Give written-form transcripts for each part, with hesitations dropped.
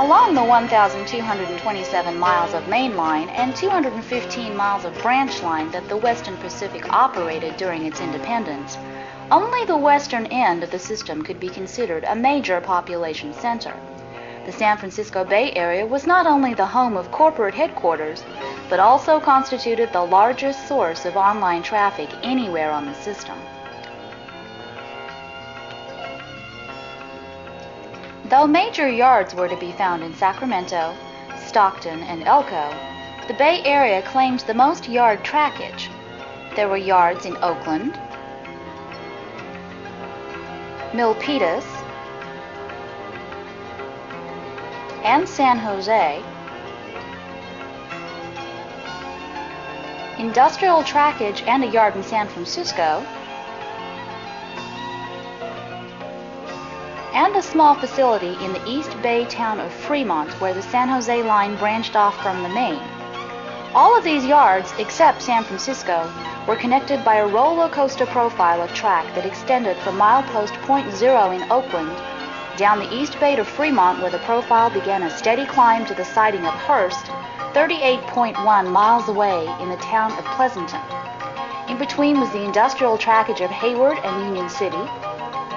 Along the 1,227 miles of main line and 215 miles of branch line that the Western Pacific operated during its independence, only the western end of the system could be considered a major population center. The San Francisco Bay Area was not only the home of corporate headquarters, but also constituted the largest source of online traffic anywhere on the system. Though major yards were to be found in Sacramento, Stockton, and Elko, the Bay Area claimed the most yard trackage. There were yards in Oakland, Milpitas, and San Jose, industrial trackage and a yard in San Francisco, and a small facility in the East Bay town of Fremont where the San Jose line branched off from the main. All of these yards, except San Francisco, were connected by a roller coaster profile of track that extended from milepost Point Zero in Oakland down the East Bay to Fremont, where the profile began a steady climb to the siding of Hearst, 38.1 miles away in the town of Pleasanton. In between was the industrial trackage of Hayward and Union City,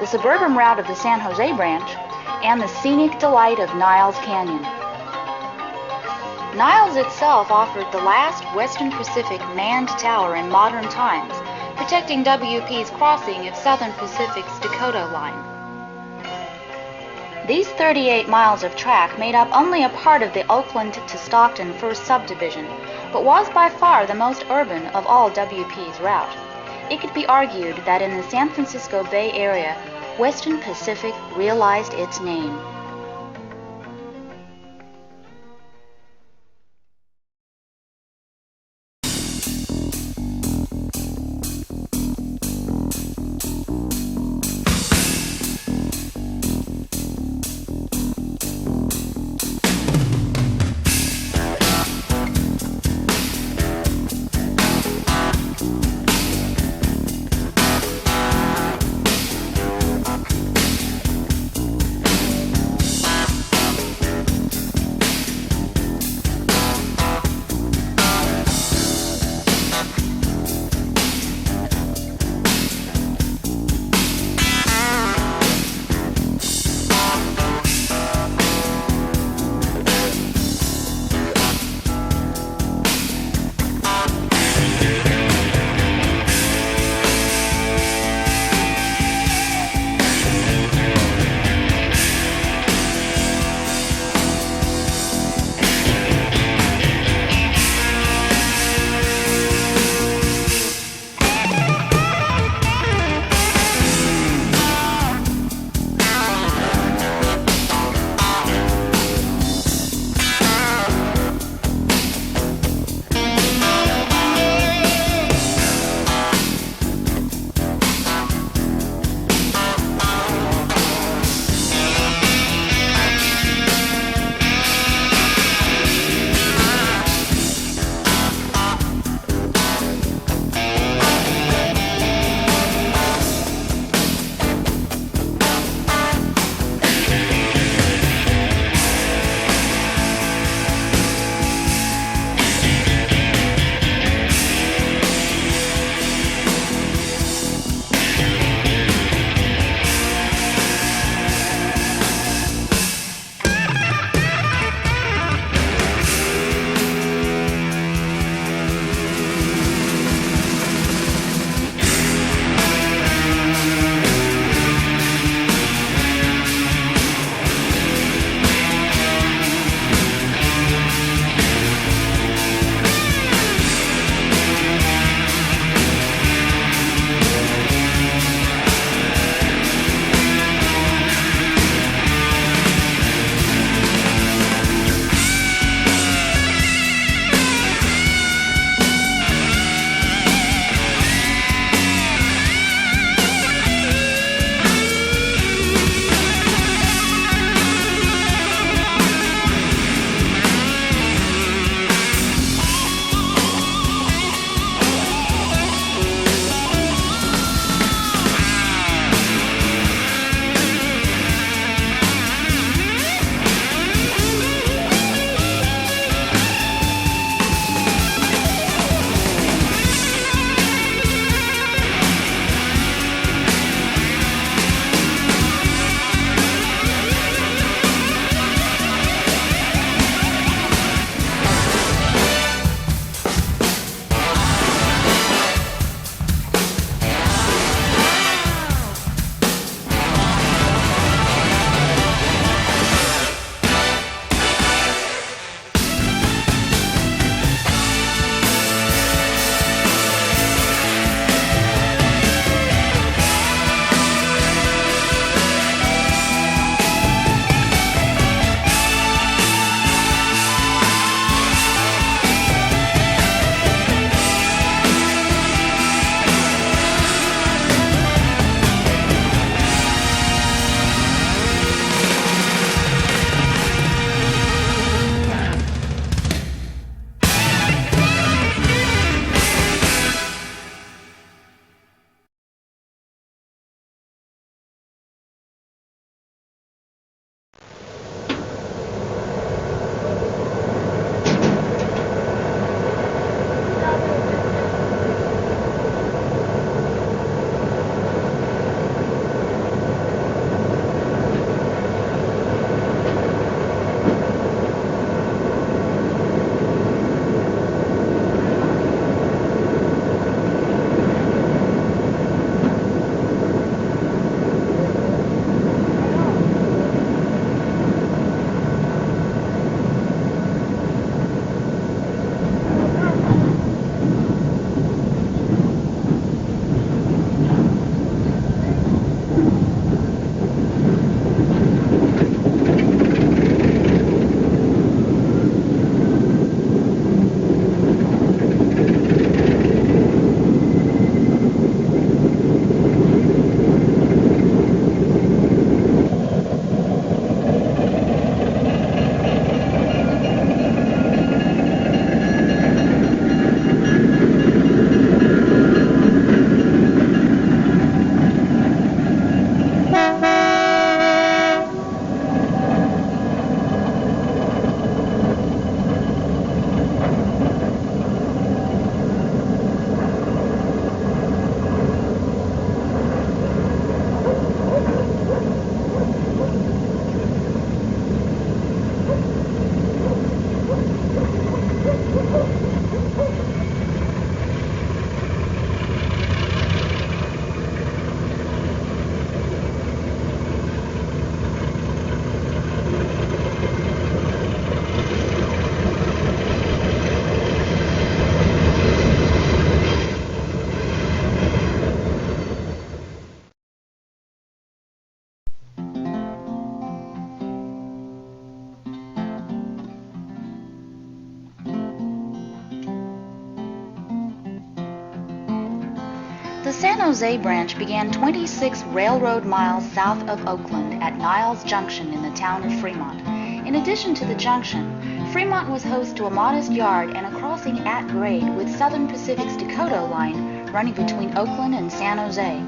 the suburban route of the San Jose branch, and the scenic delight of Niles Canyon. Niles itself offered the last Western Pacific manned tower in modern times, protecting WP's crossing of Southern Pacific's Dakota line. These 38 miles of track made up only a part of the Oakland to Stockton First Subdivision, but was by far the most urban of all WP's route. It could be argued that in the San Francisco Bay Area, Western Pacific realized its name. San Jose branch began 26 railroad miles south of Oakland at Niles Junction in the town of Fremont. In addition to the junction, Fremont was host to a modest yard and a crossing at grade with Southern Pacific's Dakota line running between Oakland and San Jose.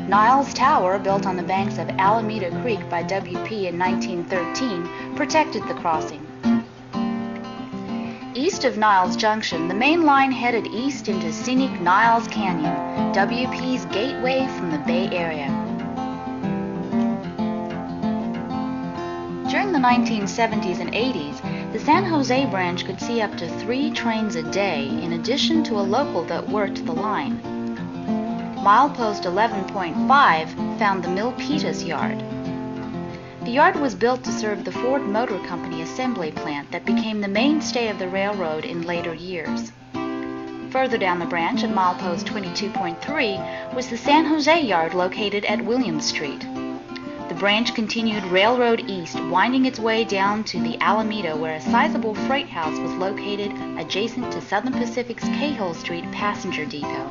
Niles Tower, built on the banks of Alameda Creek by WP in 1913, protected the crossing. East of Niles Junction, the main line headed east into scenic Niles Canyon, WP's gateway from the Bay Area. During the 1970s and 80s, the San Jose branch could see up to 3 trains a day, in addition to a local that worked the line. Milepost 11.5 found the Milpitas yard. The yard was built to serve the Ford Motor Company assembly plant that became the mainstay of the railroad in later years. Further down the branch at milepost 22.3 was the San Jose yard located at William Street. The branch continued railroad east, winding its way down to the Alameda, where a sizable freight house was located adjacent to Southern Pacific's Cahill Street passenger depot.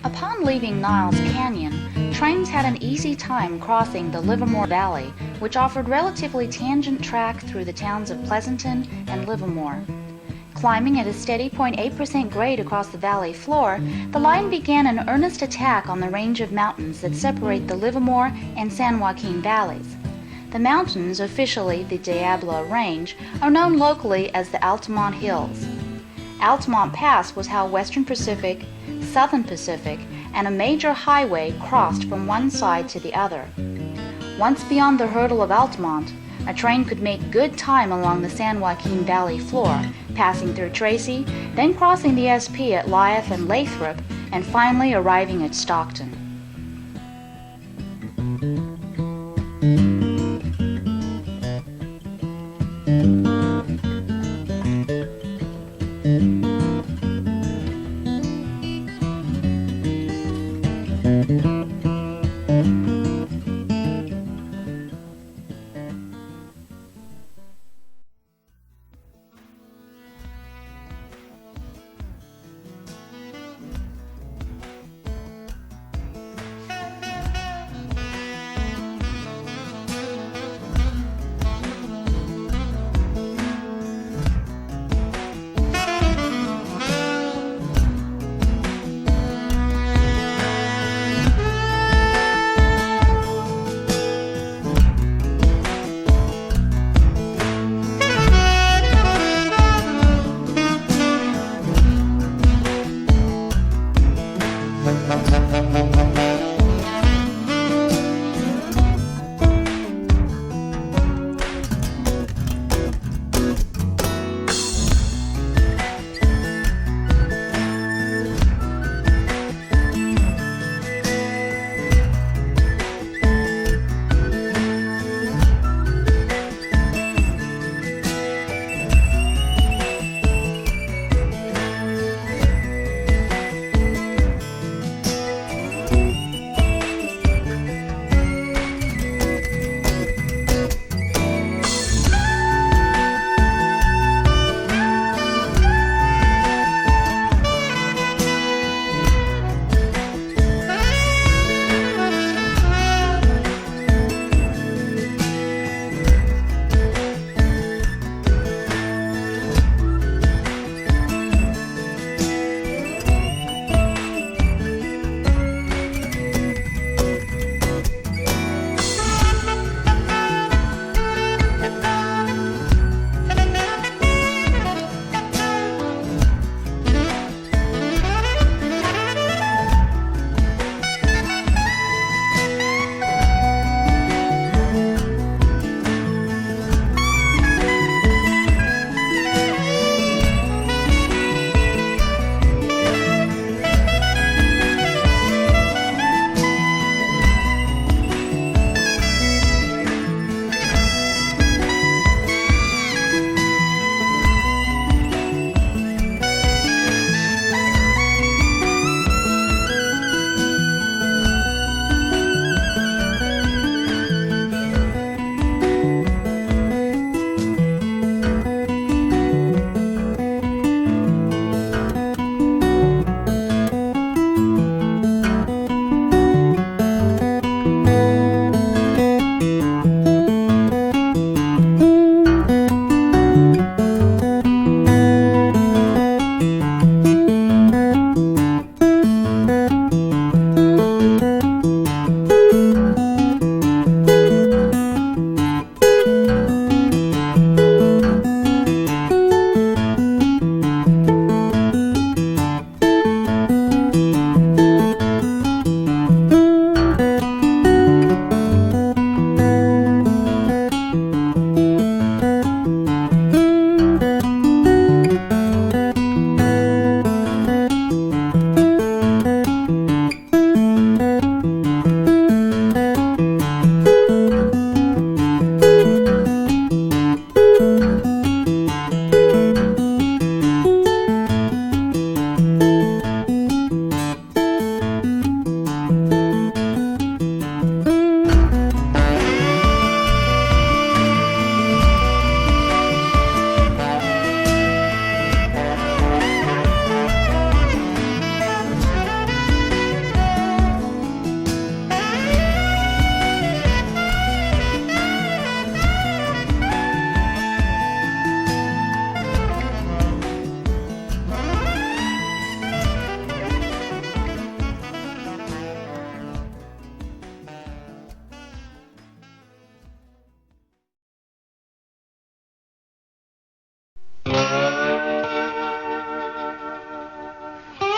Upon leaving Niles Canyon, trains had an easy time crossing the Livermore Valley, which offered relatively tangent track through the towns of Pleasanton and Livermore. Climbing at a steady 0.8% grade across the valley floor, the line began an earnest attack on the range of mountains that separate the Livermore and San Joaquin valleys. The mountains, officially the Diablo Range, are known locally as the Altamont Hills. Altamont Pass was how Western Pacific, Southern Pacific, and a major highway crossed from one side to the other. Once beyond the hurdle of Altamont, a train could make good time along the San Joaquin Valley floor, passing through Tracy, then crossing the SP at Lyeth and Lathrop, and finally arriving at Stockton.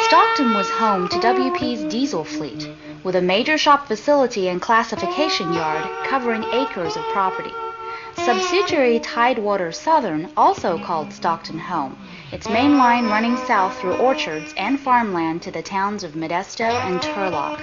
Stockton was home to WP's diesel fleet, with a major shop facility and classification yard covering acres of property. Subsidiary Tidewater Southern also called Stockton home, its main line running south through orchards and farmland to the towns of Modesto and Turlock.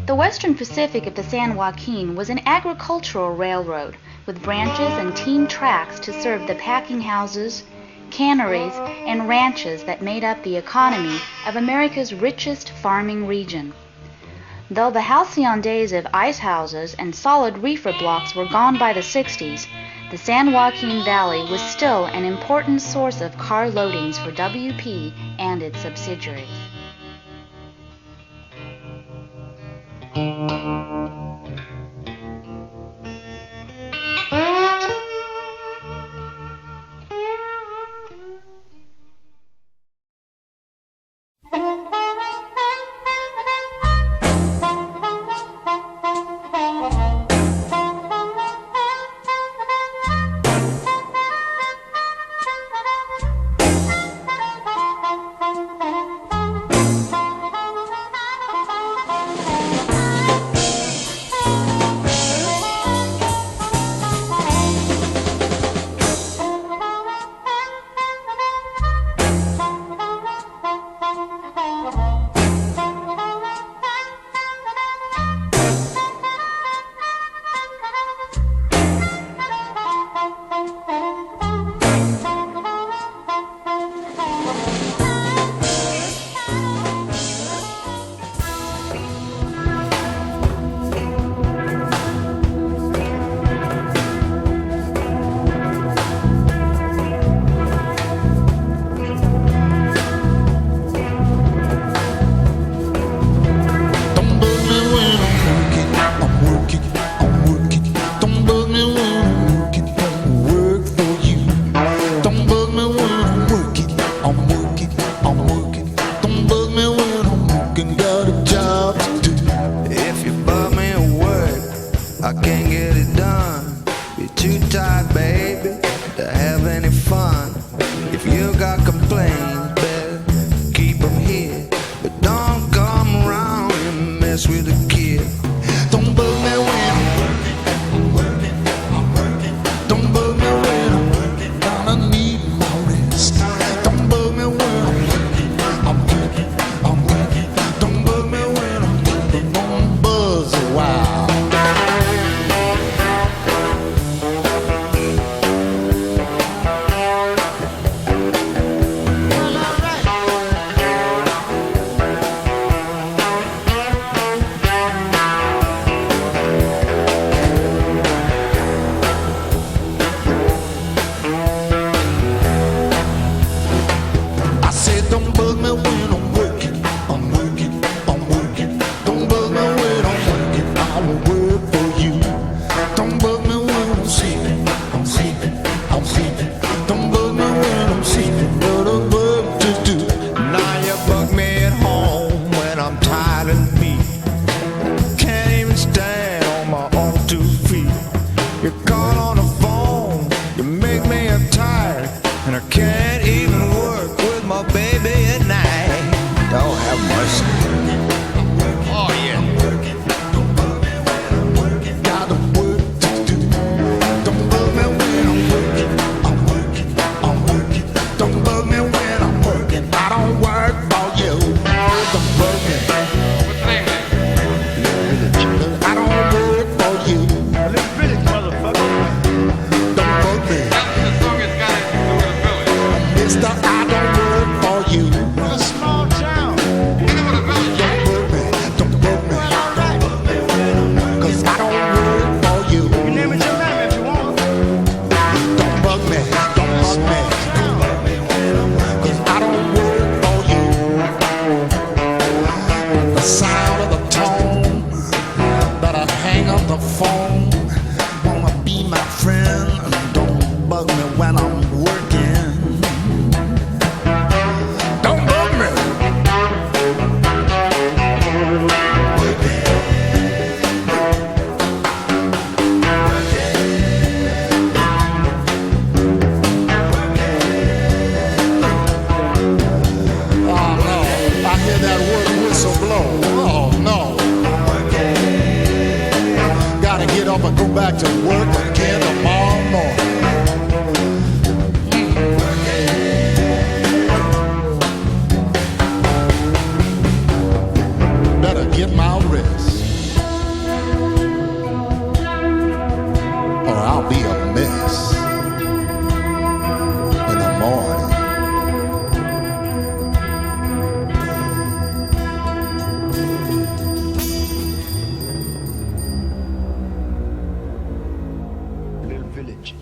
The Western Pacific of the San Joaquin was an agricultural railroad with branches and team tracks to serve the packing houses, canneries, and ranches that made up the economy of America's richest farming region. Though the halcyon days of ice houses and solid reefer blocks were gone by the 60s, the San Joaquin Valley was still an important source of car loadings for WP and its subsidiaries. I can't get it done. You're too tired, baby, to have any fun. If you got complaints, better keep them here. But don't come around and mess with the kid. Don't bug me when I'm working. Don't bug me when I'm working. I need my rest. Don't bug me when I'm working. Don't bug me when I'm working. Don't buzz a while. Don't bug me when I'm working. Don't bug me when I'm working. I will work for you. Don't bug me when I'm sleeping. Don't bug me when I'm sleeping. Got a work to do. Now you bug me at home when I'm tired and beat. Can't even stand on my own 2 feet. You call on the phone, you make me tired, and I can't even work with my baby at night. Don't have mercy. Oh yeah. Got a work to do. Don't bug me when I'm working. Don't bug me when I'm working. I don't work for you. Don't bug me. I don't work for you. Let's finish, motherfucker. Don't bug me. That's the song it's got to do with the village. It's the work again tomorrow morning. Better get my rest, or I'll be a mess in the morning. Little village.